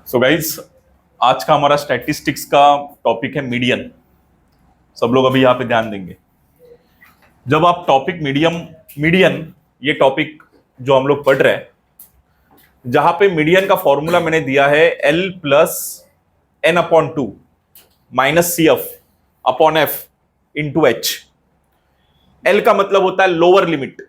So guys, आज का हमारा स्टैटिस्टिक्स का टॉपिक है मीडियन। सब लोग अभी यहाँ पे ध्यान देंगे। जब आप टॉपिक मीडियन ये टॉपिक जो हम लोग पढ़ रहे हैं, जहां पे मीडियन का फॉर्मूला मैंने दिया है L plus N upon two minus C F upon F into H. L का मतलब होता है लोअर लिमिट।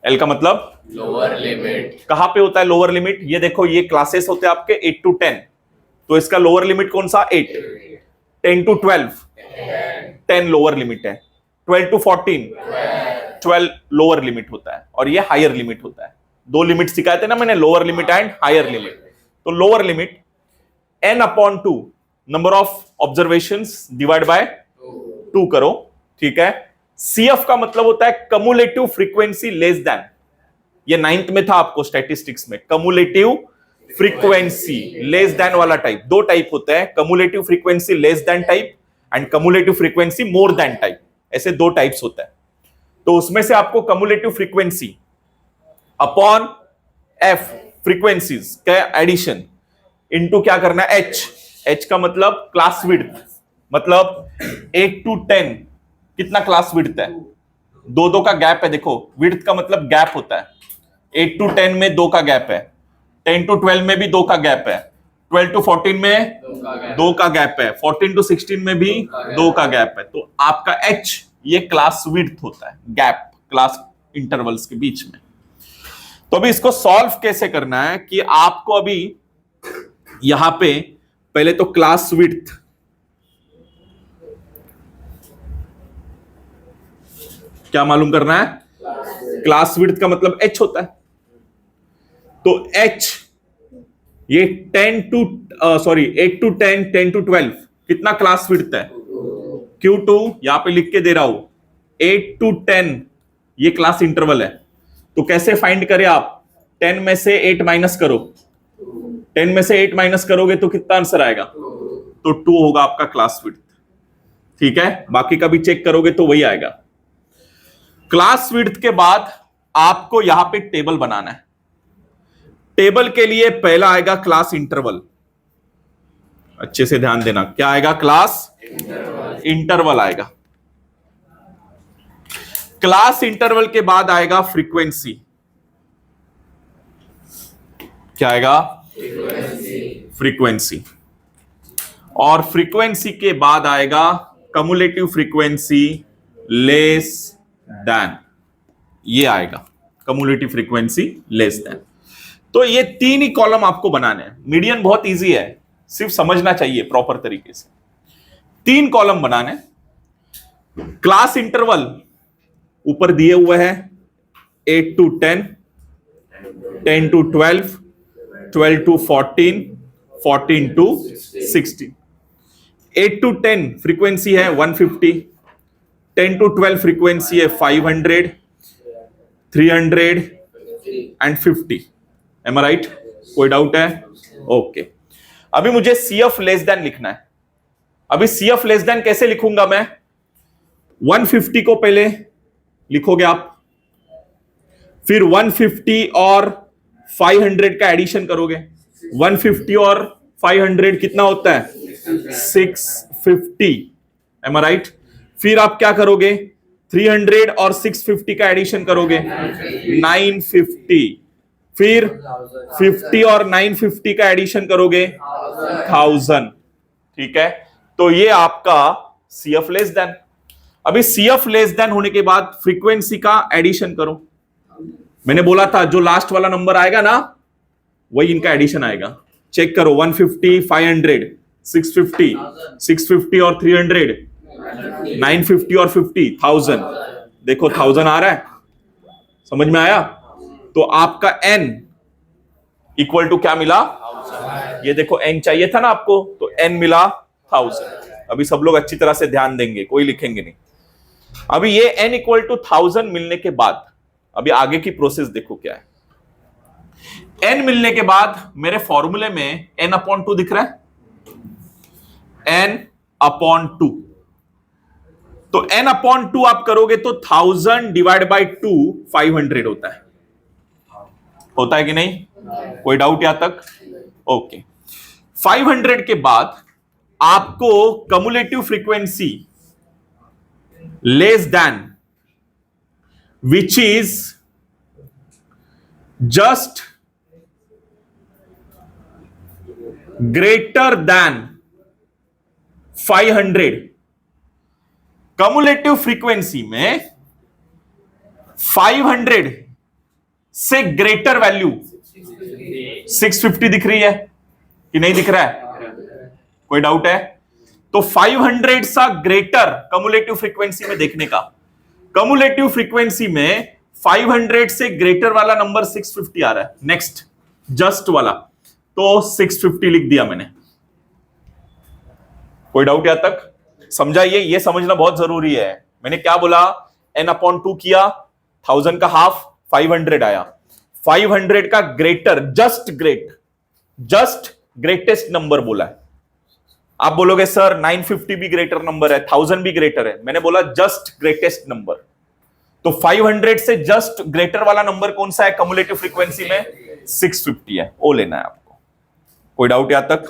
एल का मतलब लोअर लिमिट। कहां पे होता है लोअर लिमिट? ये देखो, ये क्लासेस होते हैं आपके 8 to 10, तो इसका लोअर लिमिट कौन सा? 8। 10 to 12 10 लोअर लिमिट है। 12 to 14 12 लोअर लिमिट होता है, और ये हायर लिमिट होता है। दो लिमिट सिखाए थे ना मैंने, lower limit and higher limit. तो lower limit n upon 2 number of observations divide by 2 करो, ठीक है। CF का मतलब होता है कम्युलेटिव फ्रीक्वेंसी लेस देन। ये 9th में था आपको स्टैटिस्टिक्स में, कम्युलेटिव फ्रीक्वेंसी लेस देन वाला टाइप। दो टाइप होता है, cumulative frequency less then type and cumulative frequency more than type. ऐसे दो टाइप्स होता है। तो उसमें से आपको cumulative frequency upon F frequencies का एडिशन इनटू क्या करना है? एच का मतलब क्लास विड्थ, मतलब 8 to 10 कितना क्लास विड्थ है? दो का गैप है। देखो, विड्थ का मतलब गैप होता है। 8 to 10 में 2 का गैप है, 10 to 12 में भी 2 का गैप है, 12 to 14 में 2 का गैप है, 14 to 16 में भी 2 का गैप है। तो आपका एच ये क्लास विड्थ होता है, गैप क्लास इंटरवल्स के बीच में। तो अभी इसको सॉल्व कैसे करना है कि आपको अभी यहां पे पहले तो क्लास विड्थ, क्या मालूम करना है? क्लास विड्थ का मतलब एच होता है। तो एच ये 8 to 10 10 to 12 कितना क्लास विड्थ है? Q2 यहां पे लिख के दे रहा हूं, 8 to 10 ये क्लास इंटरवल है। तो कैसे फाइंड करें आप? 10 में से 8 माइनस करो, 10 में से 8 माइनस करोगे तो कितना आंसर आएगा? तो 2 होगा आपका क्लास विड्थ, ठीक है। बाकी का भी चेक करोगे तो वही आएगा। क्लास विड्थ के बाद आपको यहां पे टेबल बनाना है। टेबल के लिए पहला आएगा क्लास इंटरवल। अच्छे से ध्यान देना, क्या आएगा? क्लास इंटरवल आएगा। क्लास इंटरवल के बाद आएगा फ्रीक्वेंसी। क्या आएगा? फ्रीक्वेंसी। और फ्रीक्वेंसी के बाद आएगा कम्युलेटिव फ्रीक्वेंसी लेस देन। ये आएगा कम्युलेटिव फ्रीक्वेंसी लेस देन। तो ये 3 ही कॉलम आपको बनाने हैं। मीडियन बहुत इजी है, सिर्फ समझना चाहिए प्रॉपर तरीके से। 3 कॉलम बनाने। क्लास इंटरवल ऊपर दिए हुए हैं 8 to 10 10 to 12 12 to 14 14 to 16। 8 to 10 frequency है 150, 10 to 12 फ्रीक्वेंसी है 500 300 एंड 50। Am I right? कोई डाउट है? ओके। अभी मुझे CF लेस देन लिखना है। अभी CF लेस देन कैसे लिखूंगा मैं? 150 को पहले लिखोगे आप, फिर 150 और 500 का एडिशन करोगे। 150 और 500 कितना होता है? 650। M I right? फिर आप क्या करोगे? 300 और 650 का एडिशन करोगे, 950। फिर 50 और 950 का एडिशन करोगे 1000, ठीक है। तो ये आपका CF लेस देन। अभी CF लेस देन होने के बाद फ्रीक्वेंसी का एडिशन करो। मैंने बोला था जो लास्ट वाला नंबर आएगा ना, वही इनका एडिशन आएगा। चेक करो, 150 500 650 650 और 300 950 और 50 1000। देखो 1000 आ रहा है, समझ में आया? तो आपका n इक्वल टू क्या मिला? ये देखो n चाहिए था ना आपको, तो n मिला 1000। अभी सब लोग अच्छी तरह से ध्यान देंगे, कोई लिखेंगे नहीं। अभी ये n इक्वल टू 1000 मिलने के बाद अभी आगे की प्रोसेस देखो क्या है। n मिलने के बाद मेरे फॉर्मूले में n अपॉन 2 दिख रहा है, n अपॉन 2। तो n अपॉन 2 आप करोगे तो 1000 डिवाइड बाई 2 500 होता है कि नहीं? कोई डाउट यहां तक? ओके। 500 के बाद आपको cumulative frequency less than which is just greater than 500। Cumulative frequency में 500 से ग्रेटर वैल्यू 650 दिख रही है कि नहीं दिख रहा है? कोई डाउट है? तो 500 सा ग्रेटर कम्युलेटिव फ्रीक्वेंसी में देखने का, कम्युलेटिव फ्रीक्वेंसी में 500 से ग्रेटर वाला नंबर 650 आ रहा है। नेक्स्ट जस्ट वाला, तो 650 लिख दिया मैंने। कोई डाउट यहां तक? समझाइए, ये समझना बहुत जरूरी है। मैंने क्या बोला? n/2 किया, 1000 का हाफ 500 आया। 500 का ग्रेटर, जस्ट ग्रेटेस्ट नंबर बोला है। आप बोलोगे सर 950 भी ग्रेटर नंबर है, 1000 भी ग्रेटर है। मैंने बोला जस्ट ग्रेटेस्ट नंबर। तो 500 से जस्ट ग्रेटर वाला नंबर कौन सा है कम्युलेटिव फ्रीक्वेंसी में? 650 है, वो लेना है आपको। कोई डाउट यहां तक?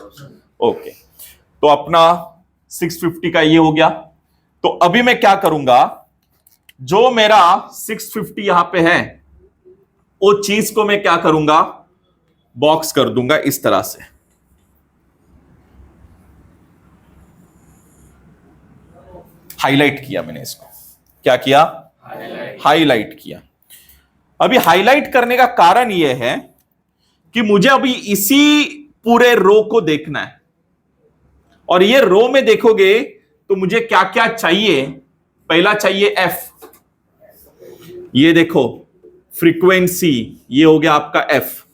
ओके, तो अपना 650 का ये हो गया। तो अभी मैं क्या करूंगा, जो मेरा 650 यहां पे है वो चीज को मैं क्या करूंगा, बॉक्स कर दूंगा इस तरह से। हाईलाइट किया मैंने इसको। क्या किया? हाईलाइट किया। अभी हाईलाइट करने का कारण यह है कि मुझे अभी इसी पूरे रो को देखना है, और ये रो में देखोगे तो मुझे क्या क्या चाहिए। पहला चाहिए एफ, ये देखो फ्रीक्वेंसी, ये हो गया आपका एफ।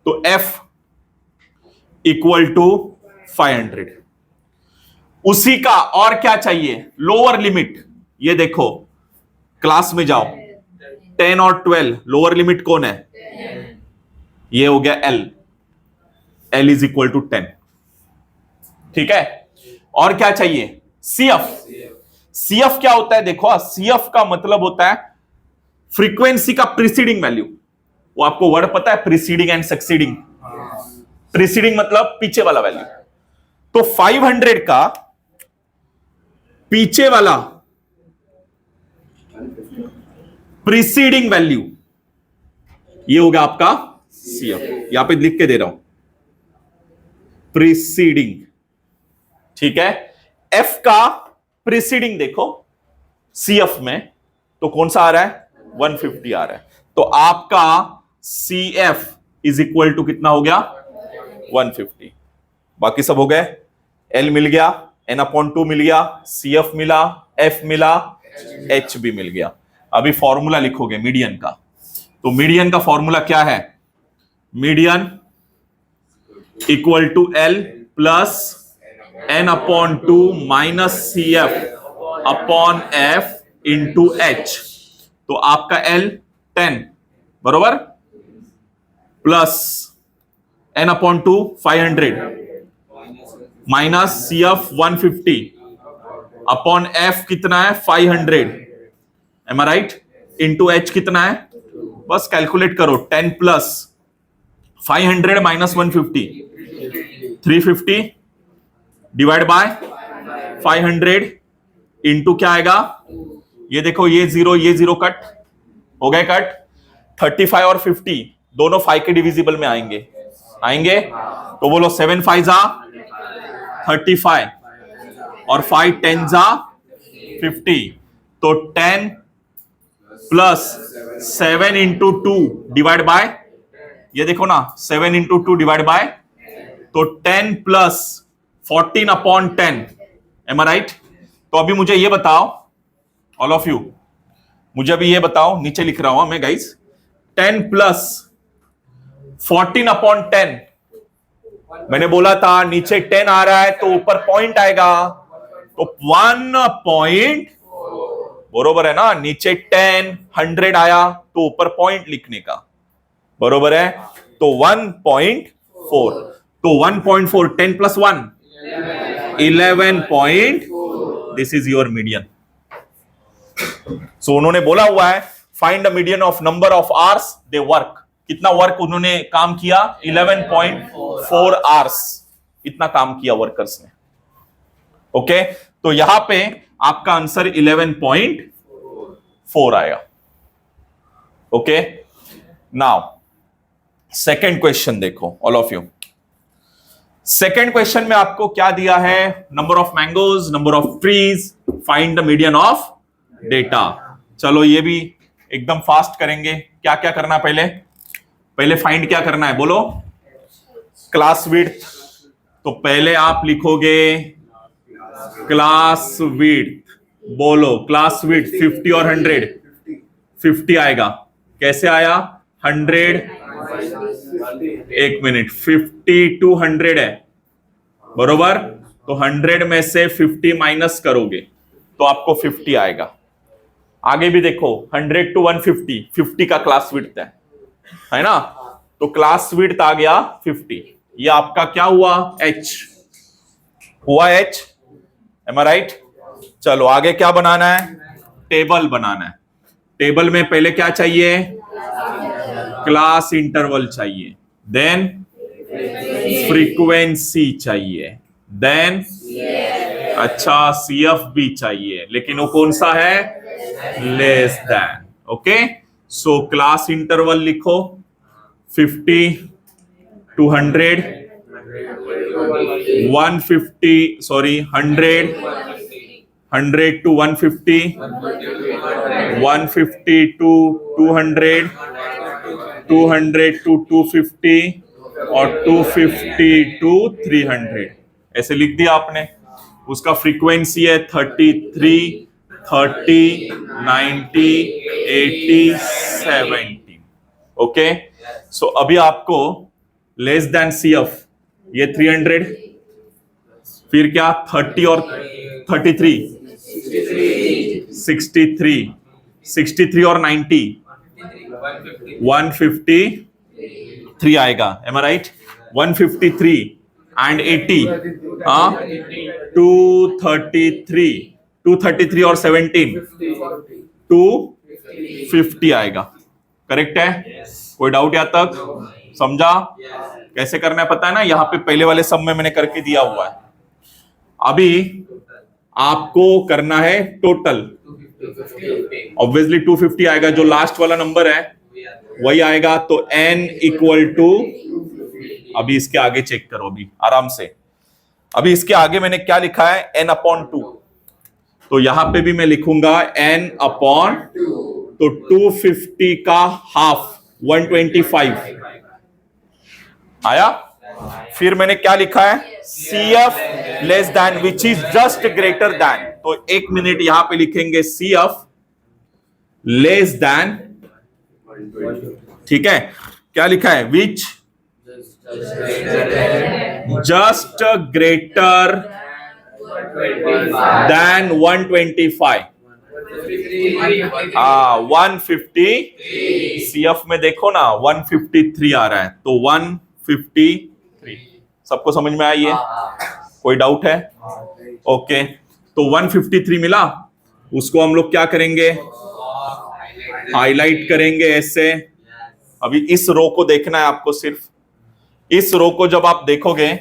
तो एफ इक्वल टू 500। उसी का और क्या चाहिए? Lower limit. ये देखो क्लास में जाओ, 10 और 12 लोअर लिमिट कौन है? ये हो गया L, L is equal to 10। ठीक है, और क्या चाहिए? सीएफ। सीएफ क्या होता है? देखो, सीएफ का मतलब होता है फ्रीक्वेंसी का प्रीसीडिंग वैल्यू। वो आपको वर्ड पता है, प्रीसीडिंग एंड सक्सीडिंग। प्रीसीडिंग मतलब पीछे वाला वैल्यू। तो 500 का पीछे वाला प्रीसीडिंग वैल्यू, ये हो गया आपका सीएफ। यहां पे लिख के दे रहा हूं, प्रीसीडिंग। ठीक है, एफ का प्रीसीडिंग देखो सीएफ में, तो कौन सा आ रहा है? 150 आ रहा है। तो आपका सीएफ इज इक्वल टू कितना हो गया? 150। बाकी सब हो गए। एल मिल गया, n/2 मिल गया, सीएफ मिला, एफ मिला, एच भी मिल गया। अभी फॉर्मूला लिखोगे मीडियन का। तो मीडियन का फॉर्मूला क्या है? Median equal to L plus n/2 minus CF upon F into H. तो आपका एल 10 बरोबर, plus n/2 500 minus CF 150 upon F कितना है? 500। Am I right? Into H कितना है? बस कैलकुलेट करो, 10 plus 500 minus 150 350 divide by 500 into क्या आएगा? ये देखो, ये जीरो कट हो गए, कट। 35 और 50 दोनों 5 के डिविजिबल में आएंगे। तो बोलो 7 5 जा 35 और 5 10 जा 50। तो 10 प्लस 7 इंटू 2 डिवाइड बाय, ये देखो ना, 7 इंटू 2 डिवाइड बाय, तो 10 plus 14 upon 10। M I right? तो अभी मुझे ये बताओ, ऑल ऑफ यू, मुझे अभी ये बताओ, नीचे लिख रहा हूं मैं गाइस, 10 प्लस 14 अपॉन 10। मैंने बोला था नीचे 10 आ रहा है तो ऊपर पॉइंट आएगा, तो 1 बरोबर है ना? नीचे 10 100 आया तो ऊपर पॉइंट लिखने का, बरोबर है? तो 1.4। तो 1.4 10 plus 1 11 this is your median. So उन्होंने बोला हुआ है find the median of number of hours they work. कितना वर्क उन्होंने काम किया? 11.4 आवर्स। इतना काम किया वर्कर्स ने। ओके, तो यहां पे आपका आंसर 11.4 आएगा। ओके, नाउ सेकेंड क्वेश्चन देखो all of you. Second question में आपको क्या दिया है? Number of mangoes, number of trees, find the median of data. चलो ये भी एकदम फास्ट करेंगे। क्या क्या करना है? पहले फाइंड क्या करना है बोलो? Class width. तो पहले आप लिखोगे क्लास विड्थ। बोलो क्लास विड्थ 50 और 100। 50 आएगा। कैसे आया? 100, एक मिनट, 50 to 100 है बरोबर। तो 100 में से 50 माइनस करोगे तो आपको 50 आएगा। आगे भी देखो 100 to 150, 50 का क्लास विड्थ है ना? तो क्लास विड्थ आ गया 50। ये आपका क्या हुआ? H हुआ, H। M I right? चलो आगे क्या बनाना है? टेबल बनाना है। टेबल में पहले क्या चाहिए? क्लास इंटरवल चाहिए, देन फ्रीक्वेंसी चाहिए, देन अच्छा CF भी चाहिए, लेकिन वो कौन सा है? Less than. Okay, so class interval लिखो 50 to 100, 150 sorry 100, 100 to 150, 150 to 200, 200 to 250 और 250 to 300। ऐसे लिख दिया आपने। उसका फ्रीक्वेंसी है 33, 30, 90, 80, 70। ओके, सो अभी आपको लेस देन CF ये 300, फिर क्या 30 और 33, 63 और 90, 153 आएगा। M I right? 153 एंड 80, 233 और 17, 250 आएगा। करेक्ट है? कोई डाउट यहाँ तक? समझा कैसे करना है? पता है ना? यहाँ पे पहले वाले सब में मैंने करके दिया हुआ है। अभी आपको करना है टोटल। ऑब्वियसली 250 आएगा, जो लास्ट वाला नंबर है वही आएगा। तो n इक्वल टू, अभी इसके आगे चेक करो अभी आराम से। अभी इसके आगे मैंने क्या लिखा है? n/2। तो यहां पे भी मैं लिखूंगा n/2। तो 250 का हाफ 125 आया। फिर मैंने क्या लिखा है? CF less than which is just greater than. तो एक मिनट यहां पे लिखेंगे CF लेस देन, ठीक है? क्या लिखा है? विच जस्ट ग्रेटर देन 125। 150 CF में देखो ना 153 आ रहा है, तो 153। सबको समझ में आई है? कोई डाउट है? ओके, तो 153 मिला। उसको हम लोग क्या करेंगे? हाईलाइट करेंगे ऐसे। अभी इस रो को देखना है आपको। सिर्फ इस रो को जब आप देखोगे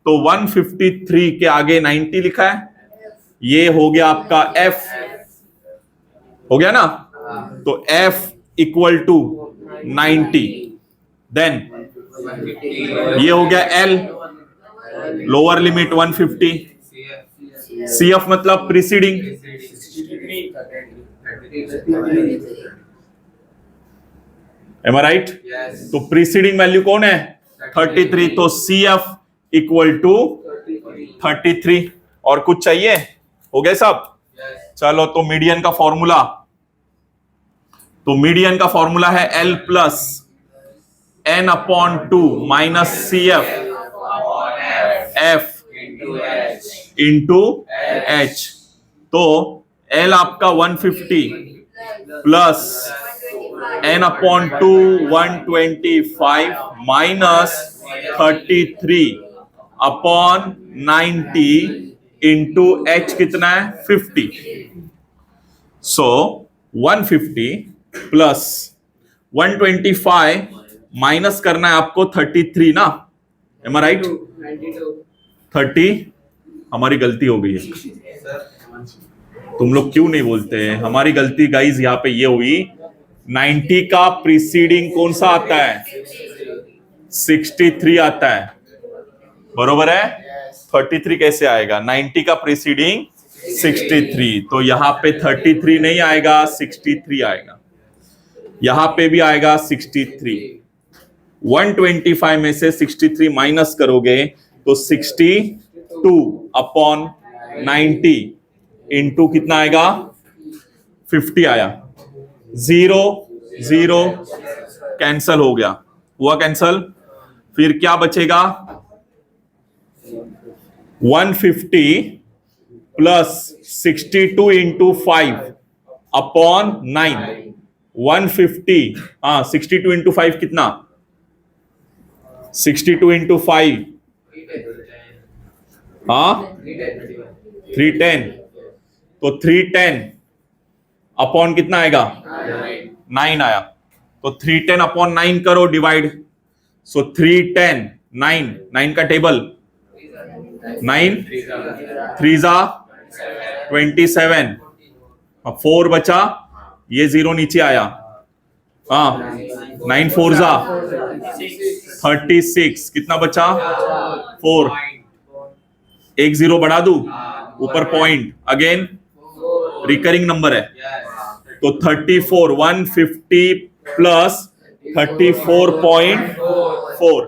तो 153 के आगे 90 लिखा है। ये हो गया आपका F, हो गया ना? तो F इक्वल टू 90। देन ये हो गया L, लोअर लिमिट 150। CF मतलब प्रीसीडिंग। M I right? तो प्रीसीडिंग वैल्यू कौन है? 33। तो CF इक्वल टू 33। और कुछ चाहिए? हो गए सब? चलो, तो मीडियन का फॉर्मूला। तो मीडियन का फॉर्मूला है L plus n/2 minus CF F into H। तो L आपका 150 plus n/2 125 minus 33/90 into H कितना है? 50। सो 150 प्लस 125 माइनस करना है आपको 33 ना? M I right? 30, हमारी गलती हो गई है। तुम लोग क्यों नहीं बोलते हैं? हमारी गलती गाइज यहाँ पे ये हुई, 90 का प्रीसीडिंग कौन सा आता है? 63 आता है, बरोबर है? 33 कैसे आएगा? 90 का प्रीसीडिंग 63, तो यहां पे 33 नहीं आएगा, 63 आएगा। यहां पे भी आएगा 63। 125 में से 63 माइनस करोगे तो 62 अपॉन 90 इंटू कितना आएगा? 50 आया। 0 0 कैंसल हो गया, हुआ कैंसल। फिर क्या बचेगा? 150 प्लस 62 इंटू 5 अपॉन 9। 150, हाँ 62 इंटू 5 कितना? 62 इंटू 5, हाँ 310, तो 310 अपॉन कितना आएगा? 9 आया। तो 310 अपॉन 9 करो डिवाइड, सो 310 9 का टेबल 9 3 जा 27, 4 बचा, ये 0 नीचे आया, हाँ 9 4 जा 36, कितना बचा? 4, एक 0 बढ़ा दू ऊपर पॉइंट, अगेन रिकरिंग नंबर है, तो 34 150 प्लस 34.4,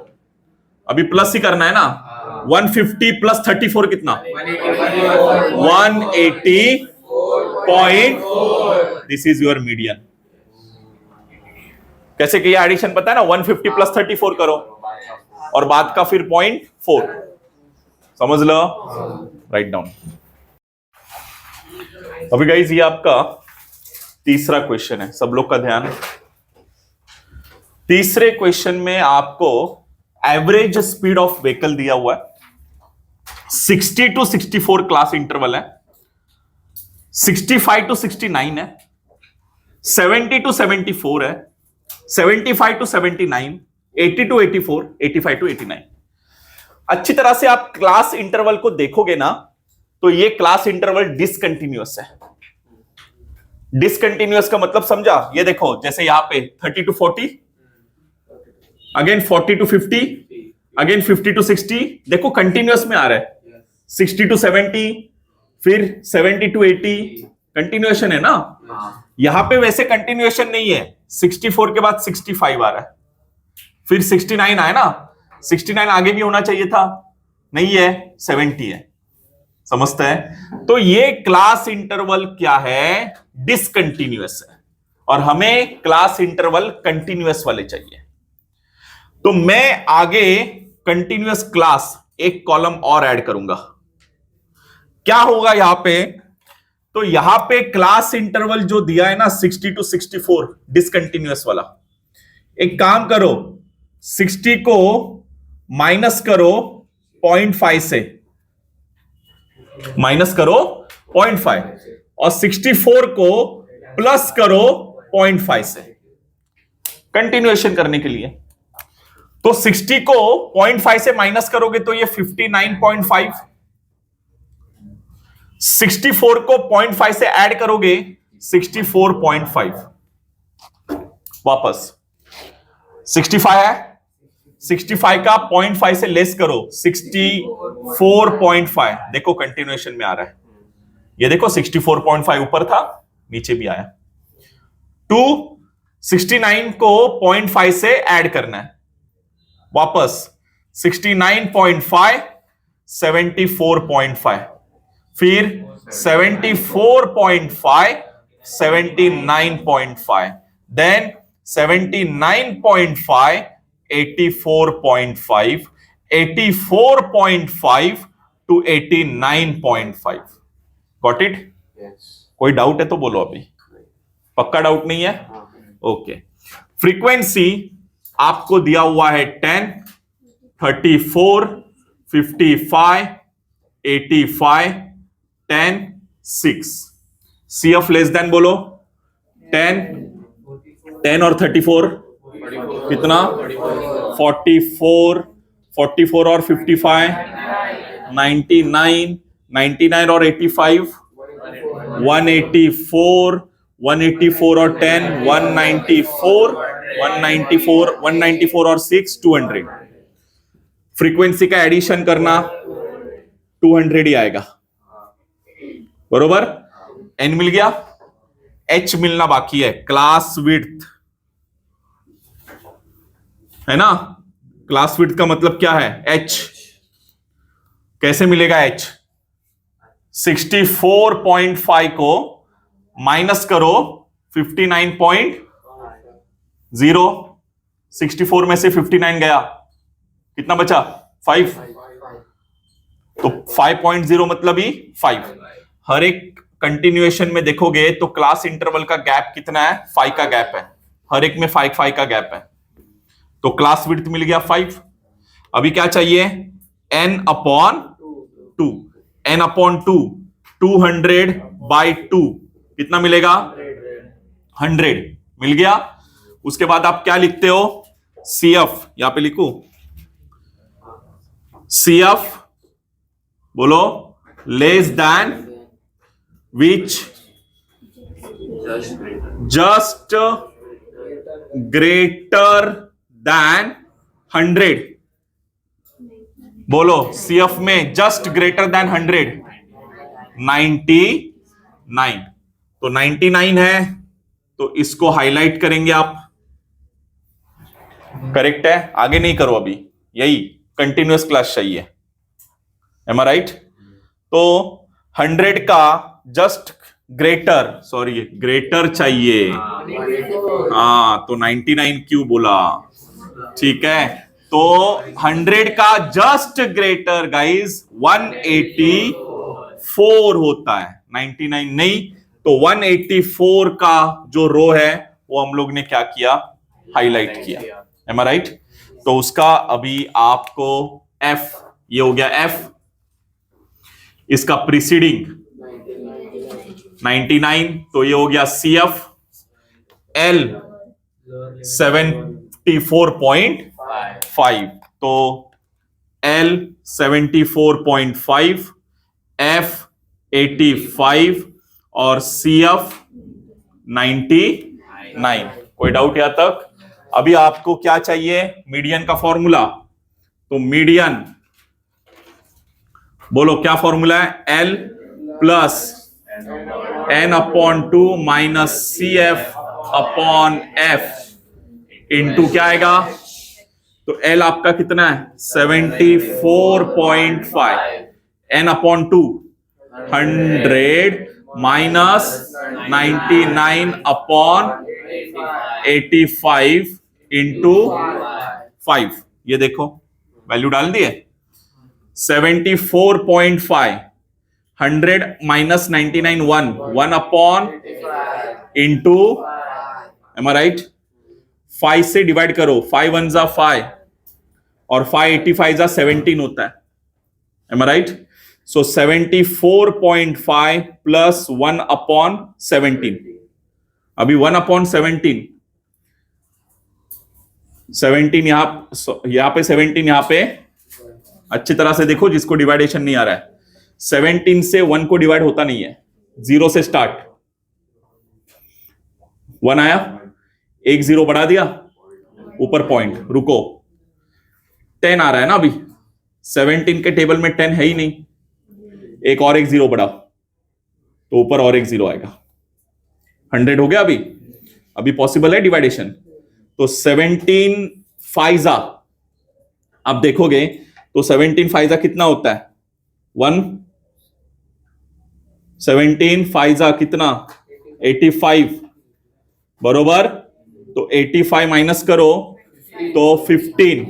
अभी प्लस ही करना है ना। 150 प्लस 34 कितना? 180.4, दिस इज योर मीडियन। कैसे किया एडिशन पता है ना? 150 प्लस 34 करो और बाद का फिर 0.4, समझ लो, राइट डाउन। अभी गाइस ये आपका तीसरा क्वेश्चन है, सब लोग का ध्यान। तीसरे क्वेश्चन में आपको एवरेज स्पीड ऑफ व्हीकल दिया हुआ है, 60 टू 64 क्लास इंटरवल है, 65 टू 69 है, 70 टू 74 है, 75 टू 79, 80 टू 84, 85 टू 89। अच्छी तरह से आप क्लास इंटरवल को देखोगे ना, तो ये क्लास इंटरवल डिसकंटिन्यूअस है। डिसकंटिन्यूअस का मतलब समझा? ये देखो, जैसे यहां पे 30 to 40, again 40 to 50, again 50 to 60, देखो कंटिन्यूअस में आ रहा है। 60 टू 70, फिर 70 टू 80, कंटिन्यूएशन है ना। यहां पे वैसे कंटिन्यूएशन नहीं है, 64 के बाद 65 आ रहा है, फिर 69 आया ना, 69 आगे भी होना चाहिए था, नहीं है, 70 है, समझते हैं? तो ये क्लास इंटरवल क्या है? डिसकंटिन्यूअस है, और हमें क्लास इंटरवल कंटिन्यूअस वाले चाहिए। तो मैं आगे कंटिन्यूअस क्लास एक कॉलम और ऐड करूंगा। क्या होगा यहां पे? तो यहां पे क्लास इंटरवल जो दिया है ना 60 टू 64 डिसकंटिन्यूअस वाला, एक काम करो, 60 को माइनस करो 0.5 से, माइनस करो 0.5, और 64 को प्लस करो 0.5 से, कंटिन्यूएशन करने के लिए। तो 60 को 0.5 से माइनस करोगे तो ये 59.5, 64 को 0.5 से ऐड करोगे 64.5, वापस 65 है, 65 का 0.5 से लेस करो 64.5, देखो कंटिन्यूएशन में आ रहा है। ये देखो 64.5 ऊपर था, नीचे भी आया। 69 को 0.5 से ऐड करना है, वापस 69.5, 74.5, फिर 74.5, 79.5, देन 79.5, 84.5, 84.5 to 89.5। Got it? कोई डाउट है तो बोलो, अभी पक्का डाउट नहीं है? ओके। फ्रीक्वेंसी आपको दिया हुआ है 10, 34, 55, 85, 10, 6। CF लेस देन बोलो। 10 और 34 कितना? 44, 44 और 55 99, 99 और 85, 184, 184 और 10, 194, 194, 194 और 6, 200। फ्रीक्वेंसी का एडिशन करना 200 ही आएगा, बरोबर। एन मिल गया, एच मिलना बाकी है, क्लास विड्थ है ना। क्लास विड्थ का मतलब क्या है, एच। कैसे मिलेगा एच? 64.5 को माइनस करो 59.0, 64 में से 59 गया, कितना बचा? 5। तो 5.0 मतलब ही 5। हर एक कंटिन्यूएशन में देखोगे तो क्लास इंटरवल का गैप कितना है? 5 का गैप है, हर एक में 5 का गैप है। तो क्लास विड्थ मिल गया 5। अभी क्या चाहिए? n अपॉन 2, n अपॉन 2, 200/2 कितना मिलेगा? 100 मिल गया। उसके बाद आप क्या लिखते हो? CF, यहां पे लिखो CF, बोलो, less than which, just greater than 100। बोलो, CF में जस्ट ग्रेटर देन 100 99। तो 99 है, तो इसको हाईलाइट करेंगे आप, करेक्ट है। आगे नहीं करो अभी, यही कंटिन्यूअस क्लास चाहिए, एम आई राइट? तो 100 का जस्ट ग्रेटर चाहिए। हाँ, तो 99 क्यों बोला? ठीक है, तो 100 का जस्ट ग्रेटर गाइस 184 होता है, 99 नहीं। तो 184 का जो रो है वो हम लोग ने क्या किया? हाईलाइट किया, एम आई राइट? तो उसका अभी आपको F, ये हो गया F, इसका प्रीसीडिंग 99, तो ये हो गया CF, L 74.5, तो L 74.5, F 85 और CF 99। कोई डाउट यहां तक? अभी आपको क्या चाहिए? मीडियन का फॉर्मूला। तो मीडियन, बोलो क्या फॉर्मूला है? L plus n upon 2 minus CF upon F into क्या आएगा? तो L आपका कितना है? 74.5, n upon 2 100 minus 99 upon 85 into 5। ये देखो वैल्यू डाल दिए, 74.5, 100 minus 99 1 upon into, M I right? 5 से डिवाइड करो, 5 1 जा 5 और 5 85 जा 17 होता है, M I right? So 74.5 plus 1 upon 17। अभी 1 अपॉन 17 यहां पे 17 यहां पे, अच्छी तरह से देखो जिसको डिवाइडेशन नहीं आ रहा है। 17 से 1 को डिवाइड होता नहीं है, 0 से स्टार्ट, 1 आया, एक 0 बढ़ा दिया, ऊपर पॉइंट, रुको, 10 आ रहा है ना अभी, 17 के टेबल में 10 है ही नहीं, एक और एक 0 बढ़ा तो ऊपर और एक 0 आएगा, 100 हो गया। अभी पॉसिबल है डिवाइडेशन। तो 17 फाइजा, आप देखोगे तो 17 फाइजा कितना होता है? 1। 17 फाइजा कितना? 85, बरोबर। तो 85 माइनस करो तो 15,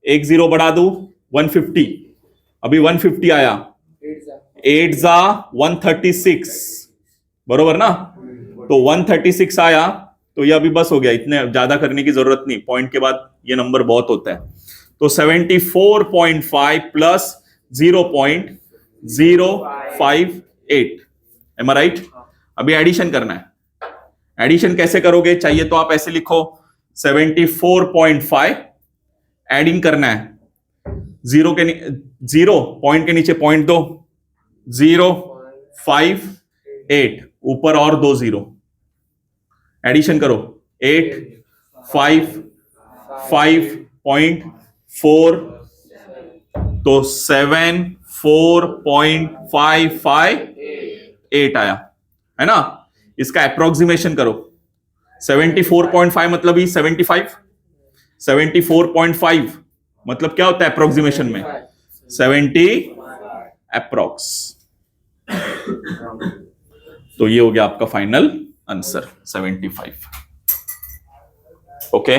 एक 0 बढ़ा दू, 150, अभी 150 आया, 8 जा 136, बरोबर ना? तो 136 आया, तो ये अभी बस हो गया, इतने ज्यादा करने की जरूरत नहीं, पॉइंट के बाद ये नंबर बहुत होता है। तो 74.5 प्लस 0.058, एम आई राइट? अभी एडिशन करना है। एडिशन कैसे करोगे? चाहिए तो आप ऐसे लिखो 74.5 एडिंग करना है जीरो पॉइंट के नीचे पॉइंट दो, 058, ऊपर और 2 जीरो, एडिशन करो, 855.4, तो 74.558 आया, है ना। इसका अप्रोक्सीमेशन करो, 74.5 मतलब ही 75, 74.5 मतलब क्या होता है अप्रोक्सीमेशन में, 70 अप्रोक्स। तो ये हो गया आपका फाइनल आंसर 75। ओके